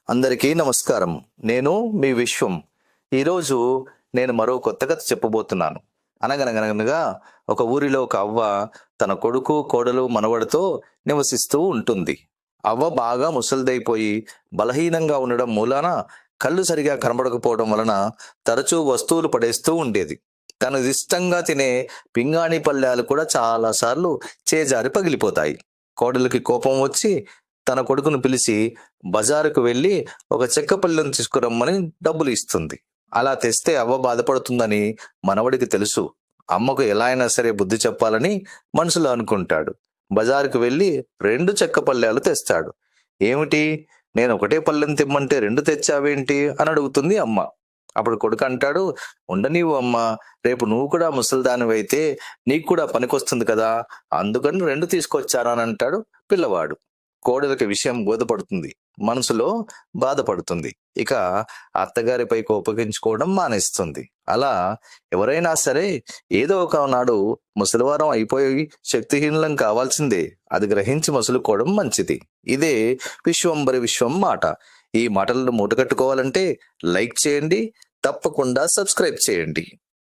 అందరికీ నమస్కారం. నేను మీ విశ్వం. ఈరోజు నేను మరో కొత్త కథ చెప్పబోతున్నాను. అనగనగనగా ఒక ఊరిలో ఒక అవ్వ తన కొడుకు, కోడలు, మనవడితో నివసిస్తూ ఉంటుంది. అవ్వ బాగా ముసలిదైపోయి బలహీనంగా ఉండడం మూలాన కళ్ళు సరిగా కనబడకపోవడం వలన తరచూ వస్తువులు పడేస్తూ ఉండేది. తను ఇష్టంగా తినే పింగాణి పళ్ళాలు కూడా చాలాసార్లు చేజారి పగిలిపోతాయి. కోడలికి కోపం వచ్చి తన కొడుకును పిలిచి బజారుకు వెళ్ళి ఒక చెక్క పళ్ళెం తీసుకురమ్మని డబ్బులు ఇస్తుంది. అలా తెస్తే అవ్వ బాధపడుతుందని మనవడికి తెలుసు. అమ్మకు ఎలా అయినా సరే బుద్ధి చెప్పాలని మనసులో అనుకుంటాడు. బజారుకు వెళ్ళి 2 చెక్క పళ్ళాలు తెస్తాడు. ఏమిటి, నేను ఒకటే పళ్ళెం తెమ్మంటే 2 తెచ్చావేంటి అని అడుగుతుంది అమ్మ. అప్పుడు కొడుకు అంటాడు, ఉండనీవు అమ్మ, రేపు నువ్వు కూడా ముసలిదానివైతే నీకు కూడా పనికొస్తుంది కదా, అందుకని 2 తీసుకొచ్చాను అని అంటాడు పిల్లవాడు. కోడలికి విషయం బోధపడుతుంది, మనసులో బాధపడుతుంది. ఇక అత్తగారిపై కోపగించుకోవడం మానేస్తుంది. అలా ఎవరైనా సరే ఏదో ఒక నాడు ముసలివారం అయిపోయి శక్తిహీనులం కావాల్సిందే. అది గ్రహించి మసులుకోవడం మంచిది. ఇదే విశ్వంబరి విశ్వం మాట. ఈ మాటలను మూటగట్టుకోవాలంటే లైక్ చేయండి, తప్పకుండా సబ్స్క్రైబ్ చేయండి.